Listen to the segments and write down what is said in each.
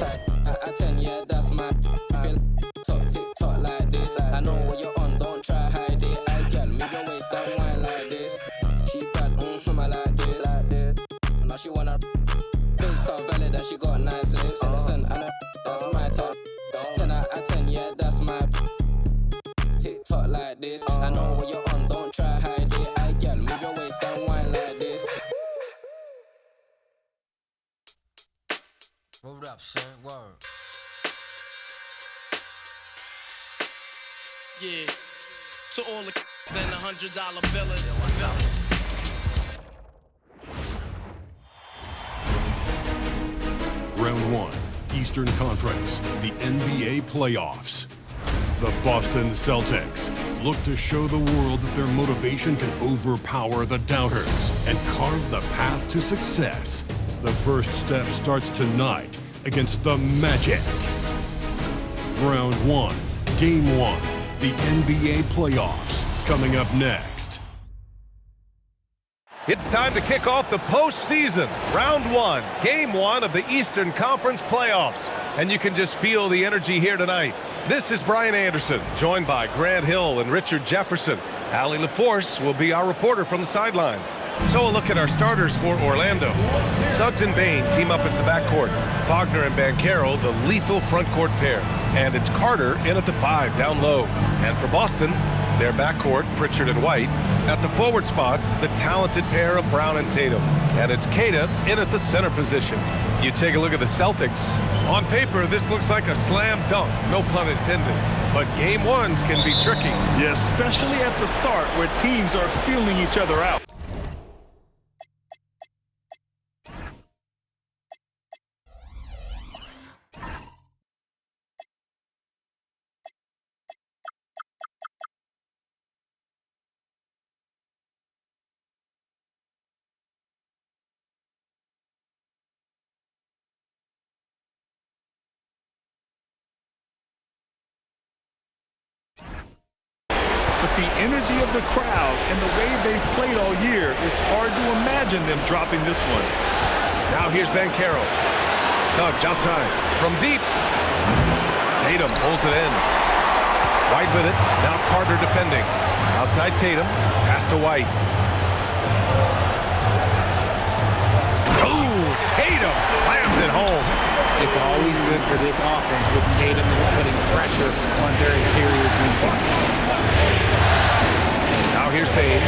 I 10, yeah, that's my. I feel talk TikTok like this. I know what you're on, don't try hide it. I girl, move your waist and wine like this. She bad, I like this. Now she wanna face top valid and she got nice lips. Innocent and that's my type. 10 out of 10, yeah, that's my. TikTok like this. I know what you're on, don't try hide it. I girl, move your waist and wine like this. Hold up, son, word. Yeah, to all the then $100 billers. Round 1, Eastern Conference, the NBA playoffs. The Boston Celtics look to show the world that their motivation can overpower the doubters and carve the path to success. The first step starts tonight against the Magic. Round 1, Game 1, the NBA playoffs, coming up next. It's time to kick off the postseason. Round 1, Game 1 of the Eastern Conference playoffs. And you can just feel the energy here tonight. This is Brian Anderson, joined by Grant Hill and Richard Jefferson. Allie LaForce will be our reporter from the sideline. So a look at our starters for Orlando. Suggs and Bain team up as the backcourt. Wagner and Banchero, the lethal frontcourt pair. And it's Carter in at the 5, down low. And for Boston, their backcourt, Pritchard and White. At the forward spots, the talented pair of Brown and Tatum. And it's Queta in at the center position. You take a look at the Celtics. On paper, this looks like a slam dunk, no pun intended. But Game 1s can be tricky. Yeah, especially at the start where teams are feeling each other out. But the energy of the crowd and the way they've played all year, it's hard to imagine them dropping this one. Now here's Banchero. Suggs outside from deep. Tatum pulls it in. White with it. Now Carter defending. Outside Tatum. Pass to White. Oh, Tatum slams it home. It's always good for this offense with Tatum is putting pressure on their interior defense. Now here's Bain.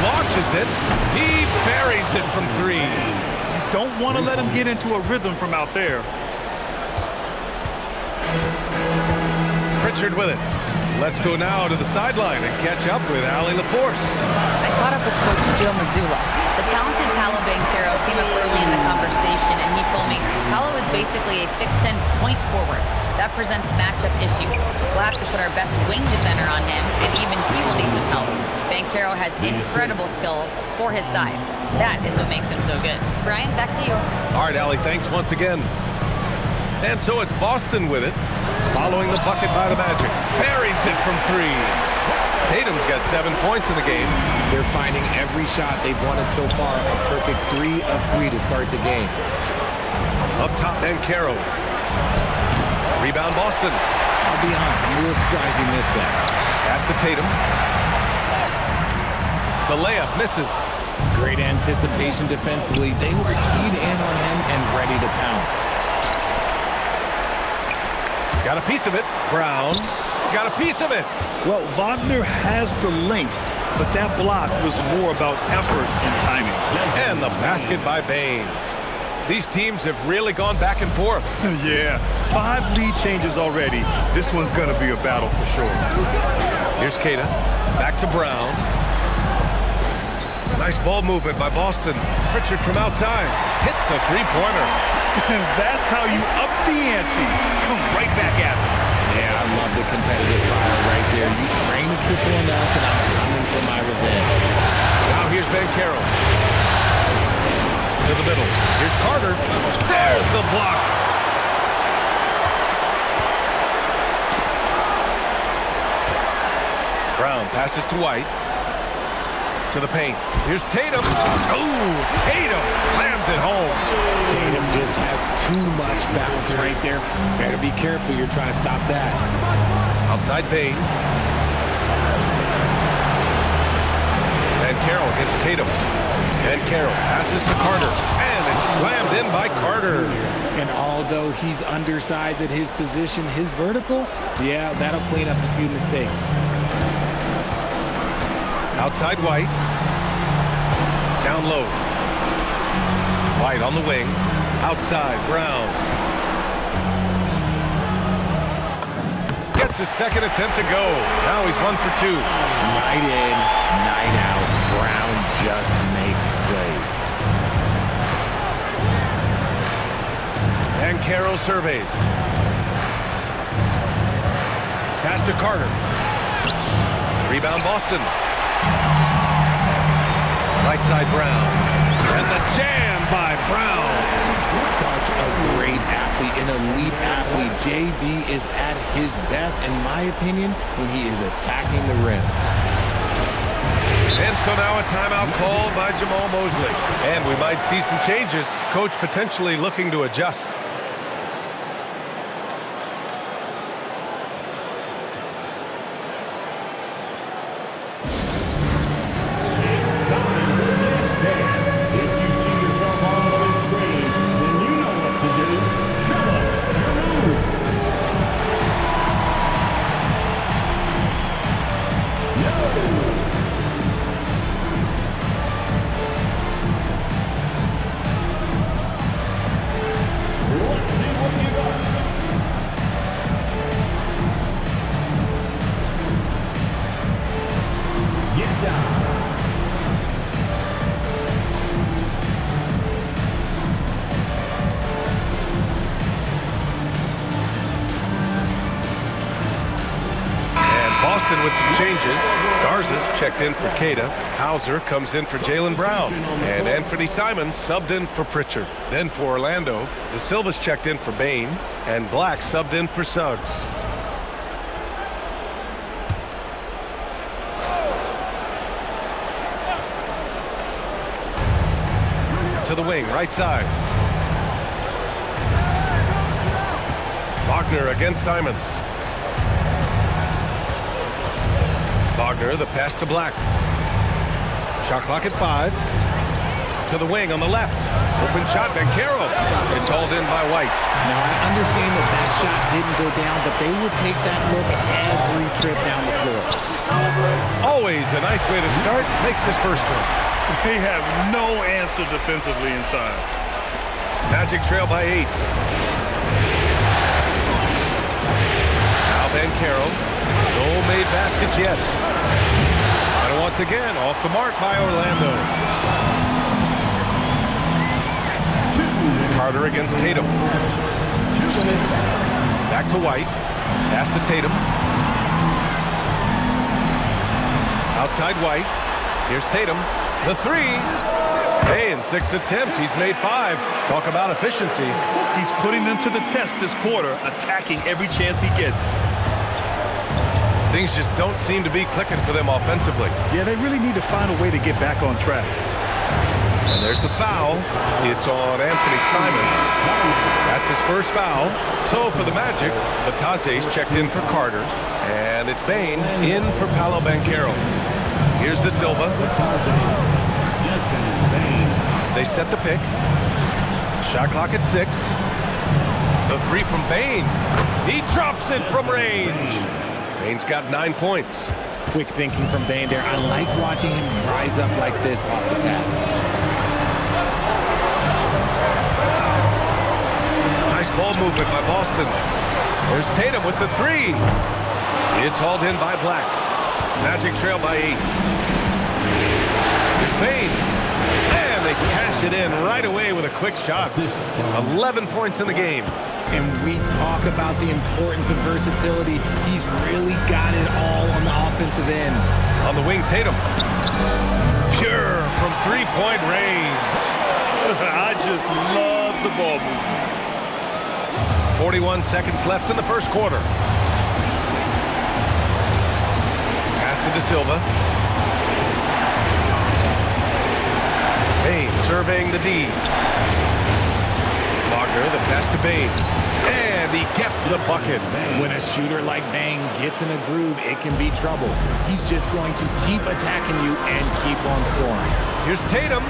Launches it. He buries it from 3. You don't want to let him get into a rhythm from out there. Pritchard with it. Let's go now to the sideline and catch up with Allie LaForce. I caught up with Coach Joe Mazzulla. The talented Paolo Banchero came up early in the conversation, and he told me Paolo is basically a 6'10" point forward. That presents matchup issues. We'll have to put our best wing defender on him, and even he will need some help. Banchero has incredible skills for his size. That is what makes him so good. Brian, back to you. All right, Allie, thanks once again. And so it's Boston with it, following the bucket by the Magic. Buries it from 3. Tatum's got 7 points in the game. They're finding every shot they've wanted so far a perfect 3 of 3 to start the game. Up top, Banchero. Rebound, Boston. I'll be honest, I'm real surprised he missed that. Pass to Tatum. The layup misses. Great anticipation defensively. They were keyed in on him and ready to pounce. Got a piece of it. Brown got a piece of it. Well, Wagner has the length, but that block was more about effort and timing. And the basket by Bain. These teams have really gone back and forth. Yeah, 5 lead changes already. This one's going to be a battle for sure. Here's Queta. Back to Brown. Nice ball movement by Boston. Pritchard from outside. Hits a 3-pointer. That's how you up the ante. Come right back at it. Yeah, I love the competitive fire right there. You train a triple on us, and I'm coming for my revenge. Now here's Banchero. To the middle. Here's Carter. There's the block. Brown passes to White. To the paint. Here's Tatum. Oh, Tatum slams it home. Tatum just has too much bounce right there. Better be careful. You're trying to stop that. Outside Bane. And Carroll gets Tatum. And Carroll passes to Carter. And it's slammed in by Carter. And although he's undersized at his position, his vertical, yeah, that'll clean up a few mistakes. Outside White. Down low. White on the wing. Outside Brown. Gets his second attempt to go. Now he's 1 for 2. Night in, night out. Brown just makes plays. And Carroll surveys. Pass to Carter. Rebound Boston. Right side Brown. And the jam by Brown. Such a great athlete, an elite athlete. JB is at his best, in my opinion, when he is attacking the rim. And so now a timeout called by Jamal Mosley. And we might see some changes. Coach potentially looking to adjust. Boston with some changes. Garza's checked in for Queta. Hauser comes in for Jaylen Brown. And Anthony Simons subbed in for Pritchard. Then for Orlando, De Silva's checked in for Bane. And Black subbed in for Suggs. To the wing, right side. Wagner against Simons. Wagner, the pass to Black. Shot clock at 5. To the wing on the left. Open shot, Banchero. It's hauled in by White. Now, I understand that shot didn't go down, but they will take that look every trip down the floor. Always a nice way to start. Makes his first one. They have no answer defensively inside. Magic trail by 8. Now Banchero. No made baskets yet. And once again, off the mark by Orlando. Carter against Tatum. Back to White. Pass to Tatum. Outside White. Here's Tatum. The 3. Hey, in 6 attempts, he's made 5. Talk about efficiency. He's putting them to the test this quarter, attacking every chance he gets. Things just don't seem to be clicking for them offensively. Yeah, they really need to find a way to get back on track. And there's the foul. It's on Anthony Simons. That's his first foul. So for the Magic, Batase's checked in for Carter. And it's Bane in for Paolo Banchero. Here's De Silva. They set the pick. Shot clock at 6. The 3 from Bane. He drops it from range. Bane's got 9 points. Quick thinking from Bane there. I like watching him rise up like this off the pass. Nice ball movement by Boston. There's Tatum with the 3. It's hauled in by Black. Magic trail by 8. It's Bane. And they cash it in right away with a quick shot. 11 points in the game. And we talk about the importance of versatility. He's really got it all on the offensive end. On the wing, Tatum. Pure from three-point range. I just love the ball movement. 41 seconds left in the first quarter. Pass to De Silva. Bane surveying the D. Wagner, the pass to Bane. And he gets the bucket. When a shooter like Bane gets in a groove, it can be trouble. He's just going to keep attacking you and keep on scoring. Here's Tatum.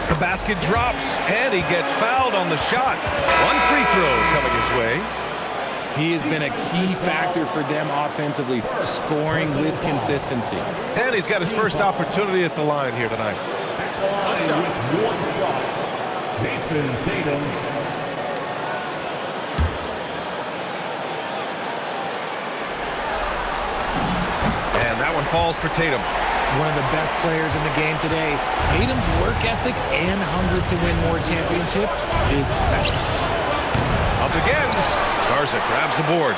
The basket drops, and he gets fouled on the shot. One free throw coming his way. He has been a key factor for them offensively, scoring with consistency. And he's got his first opportunity at the line here tonight. Jason Tatum. And that one falls for Tatum. One of the best players in the game today. Tatum's work ethic and hunger to win more championship is special. Up again. Garza grabs the board.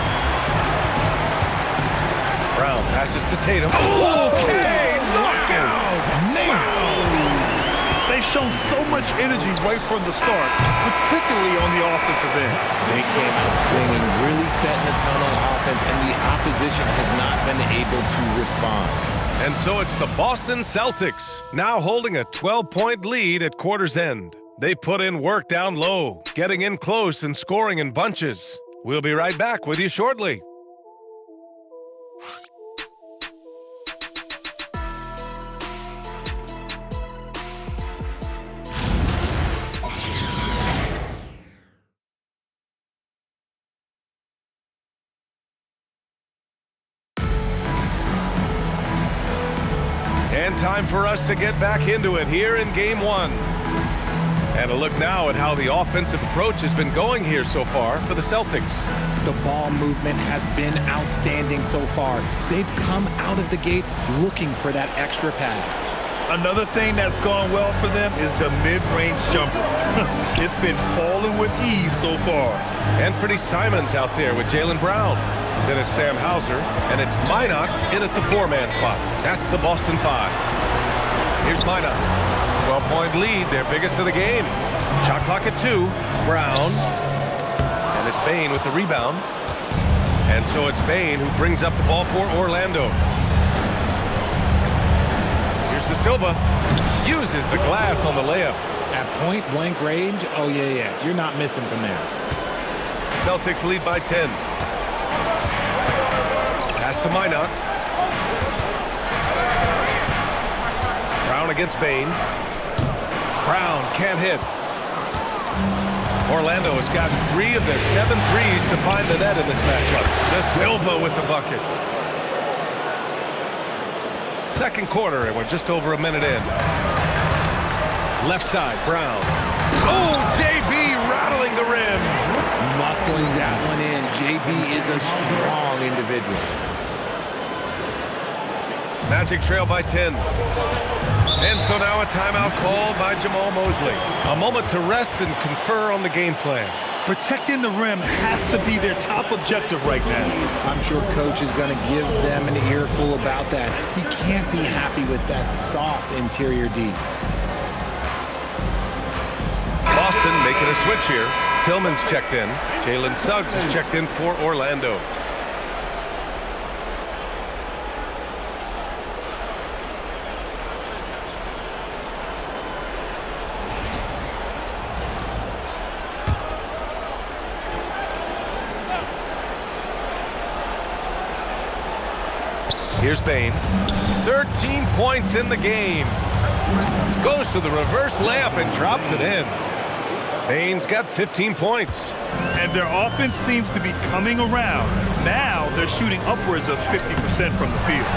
Brown passes to Tatum. Okay, knockout! They've shown so much energy right from the start, particularly on the offensive end. They came out swinging, really setting the tone on offense, and the opposition has not been able to respond. And so it's the Boston Celtics, now holding a 12-point lead at quarter's end. They put in work down low, getting in close and scoring in bunches. We'll be right back with you shortly. And time for us to get back into it here in Game 1. And a look now at how the offensive approach has been going here so far for the Celtics. The ball movement has been outstanding so far. They've come out of the gate looking for that extra pass. Another thing that's gone well for them is the mid-range jumper. It's been falling with ease so far. Anthony Simons out there with Jaylen Brown. Then it's Sam Hauser, and it's Minot in at the 4-man spot. That's the Boston 5. Here's Minot. 12-point lead, their biggest of the game. Shot clock at 2. Brown. And it's Bane with the rebound. And so it's Bane who brings up the ball for Orlando. Here's De Silva. Uses the glass on the layup. At point-blank range, oh yeah, you're not missing from there. Celtics lead by 10. Pass to Minot. Brown against Bane. Brown can't hit. Orlando has gotten 3 of their 7 threes to find the net in this matchup. De Silva with the bucket. Second quarter, and we're just over a minute in. Left side, Brown. Oh, JB rattling the rim. Muscling that one in. JB is a strong individual. Magic trail by 10. And so now a timeout called by Jamal Mosley. A moment to rest and confer on the game plan. Protecting the rim has to be their top objective right now. I'm sure coach is going to give them an earful about that. He can't be happy with that soft interior D. Boston making a switch here. Tillman's checked in. Jalen Suggs is checked in for Orlando. Here's Bane. 13 points in the game. Goes to the reverse layup and drops it in. Bane's got 15 points. And their offense seems to be coming around. Now they're shooting upwards of 50% from the field.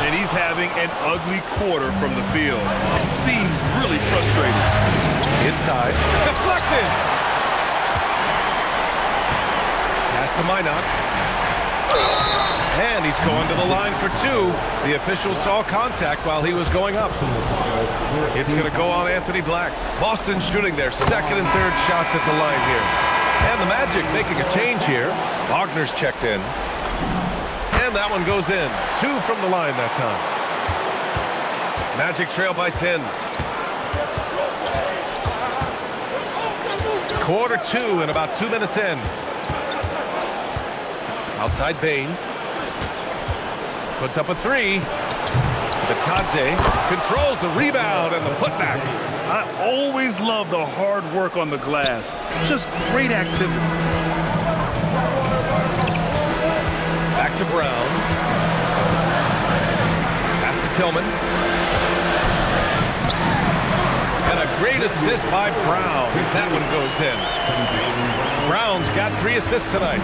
And he's having an ugly quarter from the field. It seems really frustrating. Inside. Deflected. Pass to Minot. And he's going to the line for 2. The official saw contact while he was going up. It's going to go on Anthony Black. Boston shooting their second and third shots at the line here. And the Magic making a change here. Wagner's checked in. And that one goes in. 2 from the line that time. Magic trail by 10. Quarter 2 and about 2 minutes in. Outside Bane. Puts up a 3. Batadze controls the rebound and the putback. I always love the hard work on the glass. Just great activity. Back to Brown. Pass to Tillman. And a great assist by Brown as that one goes in. Brown's got 3 assists tonight.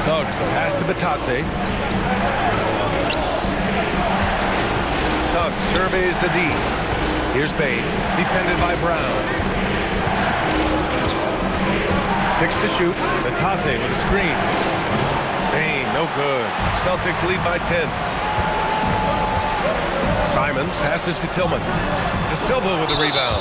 Suggs, the pass to Batadze. Suggs surveys the D. Here's Bain, defended by Brown. 6 to shoot. Batadze with a screen. Bain, no good. Celtics lead by 10. Simons passes to Tillman. De Silva with the rebound.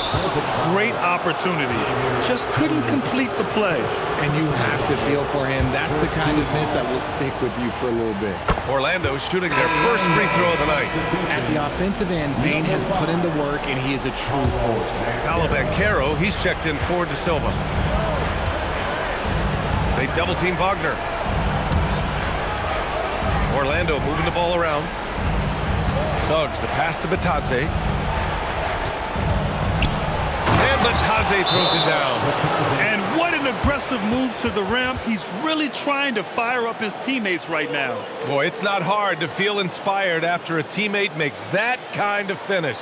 Great opportunity. Just couldn't complete the play. And you have to feel for him. That's the kind of miss that will stick with you for a little bit. Orlando shooting their first free throw of the night. At the offensive end, Bain has put in the work, and he is a true force. Paolo Banchero, he's checked in for De Silva. They double-team Wagner. Orlando moving the ball around. Suggs, the pass to Batadze. And Batadze throws it down. And what an aggressive move to the rim. He's really trying to fire up his teammates right now. Boy, it's not hard to feel inspired after a teammate makes that kind of finish.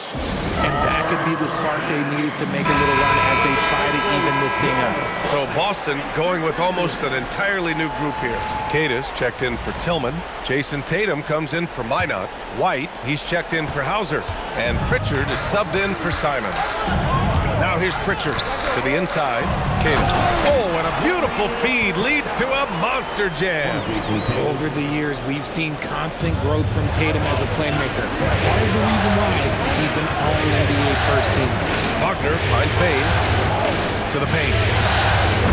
And that could be the spark they needed to make a little run as they try to even this thing up. So Boston going with almost an entirely new group here. Cadis checked in for Tillman. Jason Tatum comes in for Minot. White, he's checked in for Hauser. And Pritchard is subbed in for Simons. Now here's Pritchard to the inside. Cadis. Oh, and a beautiful feed leads to a monster jam. Over the years, we've seen constant growth from Tatum as a playmaker. Part of the reason why he's an All-NBA first team. Wagner finds Bain to the paint.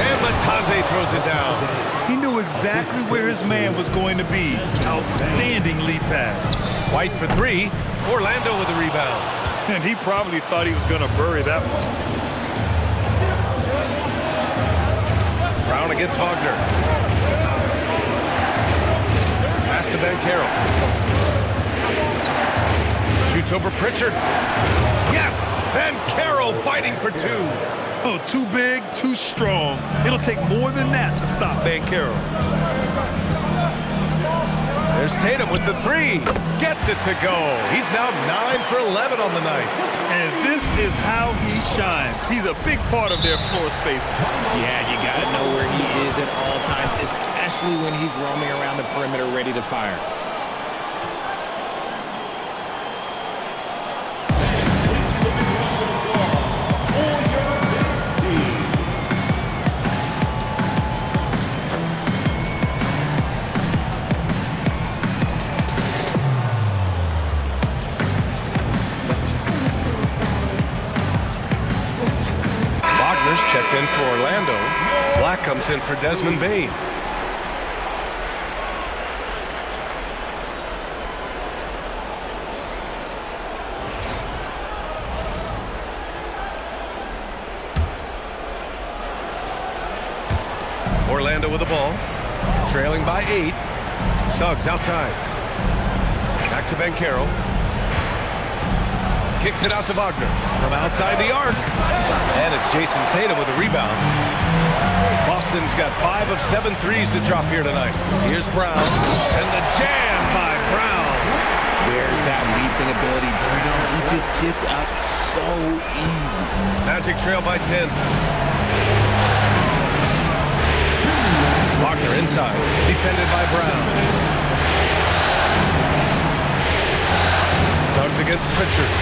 And Batadze throws it down. He knew exactly where his man was going to be. Outstanding lead pass. White for 3. Orlando with the rebound. And he probably thought he was going to bury that one. Brown against Wagner. Pass to Banchero. Shoots over Pritchard. Yes! Banchero fighting for 2. Oh, too big, too strong. It'll take more than that to stop Banchero. There's Tatum with the 3. Gets it to go. He's now 9 for 11 on the night. And this is how he shines. He's a big part of their floor space. Yeah, you got to know where he is at all times, especially when he's roaming around the perimeter ready to fire. Checked in for Orlando. Black comes in for Desmond Bain. Orlando with the ball. Trailing by 8. Suggs outside. Back to Banchero. Kicks it out to Wagner from outside the arc. And it's Jason Tatum with a rebound. Boston's got 5 of 7 threes to drop here tonight. Here's Brown. And the jam by Brown. There's that leaping ability. Brown, he just gets up so easy. Magic trail by 10. Wagner inside. Defended by Brown. Suggs against Pritchard.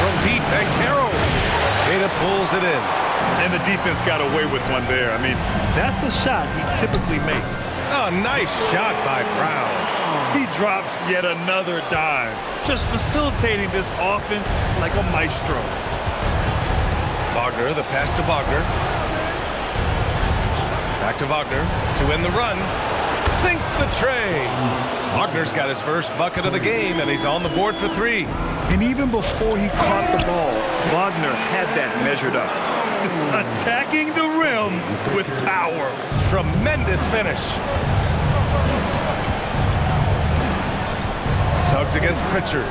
From deep, Banchero. Tatum pulls it in. And the defense got away with one there. I mean, that's a shot he typically makes. Oh, nice shot by Brown. He drops yet another dime, just facilitating this offense like a maestro. Wagner, the pass to Wagner. Back to Wagner to win the run. Sinks the tray. Wagner's got his first bucket of the game, and he's on the board for 3. And even before he caught the ball, Wagner had that measured up. Attacking the rim with power. Tremendous finish. Suggs against Pritchard.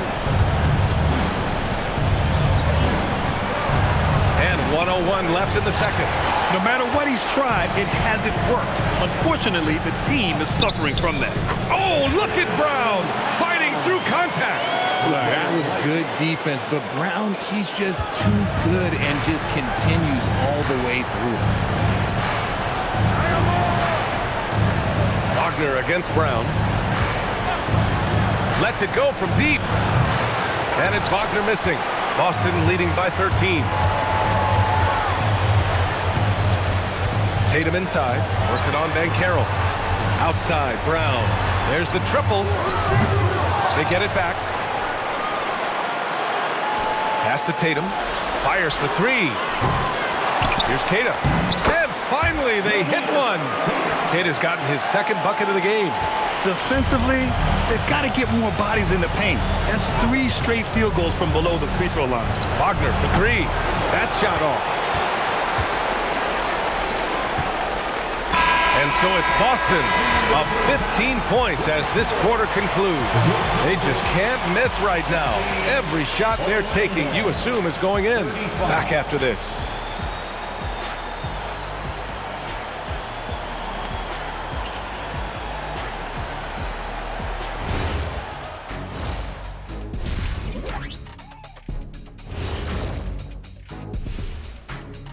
And 1:01 left in the second. No matter what he's tried, it hasn't worked. Unfortunately, the team is suffering from that. Oh, look at Brown fighting through contact. That was good defense, but Brown, he's just too good and just continues all the way through. Wagner against Brown. Lets it go from deep. And it's Wagner missing. Boston leading by 13. Tatum inside, working on Banchero. Outside, Brown. There's the triple. They get it back. Pass to Tatum. Fires for three. Here's Kata. And finally, they hit one. Kata's gotten his second bucket of the game. Defensively, they've got to get more bodies in the paint. That's 3 straight field goals from below the free throw line. Wagner for three. That shot off. And so it's Boston up 15 points as this quarter concludes. They just can't miss right now. Every shot they're taking, you assume, is going in. Back after this.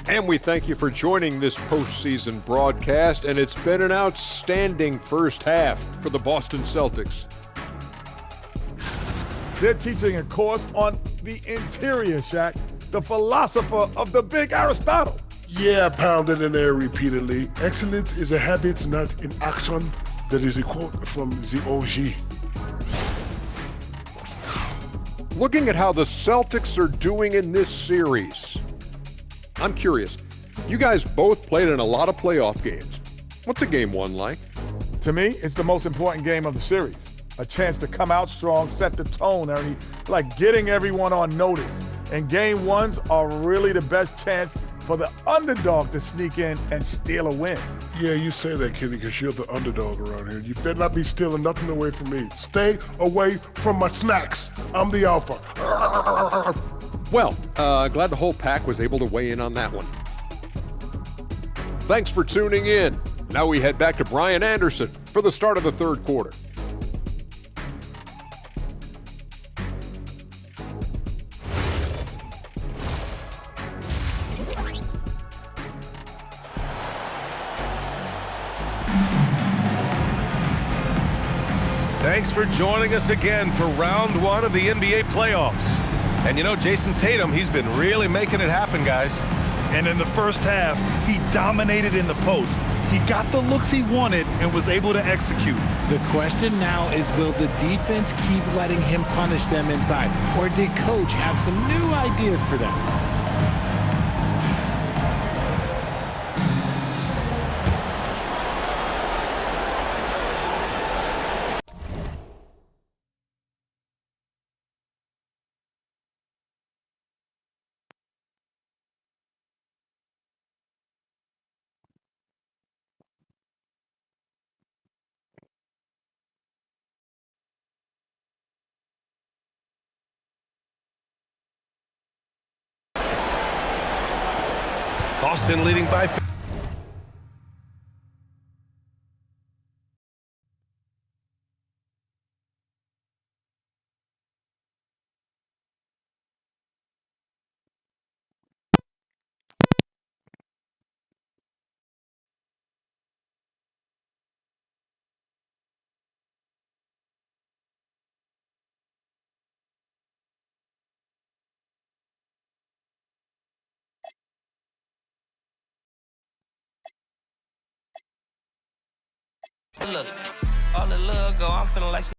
And we thank you for joining this postseason broadcast, and it's been an outstanding first half for the Boston Celtics. They're teaching a course on the interior, Shaq, the philosopher of the big Aristotle. Yeah, pounded in there repeatedly. Excellence is a habit, not an action. That is a quote from the OG. Looking at how the Celtics are doing in this series, I'm curious. You guys both played in a lot of playoff games. What's a game one like? To me, it's the most important game of the series. A chance to come out strong, set the tone, Ernie, like getting everyone on notice. And game ones are really the best chance for the underdog to sneak in and steal a win. Yeah, you say that, Kenny, because you're the underdog around here. You better not be stealing nothing away from me. Stay away from my snacks. I'm the alpha. Well, glad the whole pack was able to weigh in on that one. Thanks for tuning in. Now we head back to Brian Anderson for the start of the third quarter. Thanks for joining us again for round one of the NBA playoffs. And you know, Jason Tatum, he's been really making it happen, guys. And in the first half, he dominated in the post. He got the looks he wanted and was able to execute. The question now is, will the defense keep letting him punish them inside? Or did Coach have some new ideas for them? Boston leading by... Look, all the love go, I'm feeling like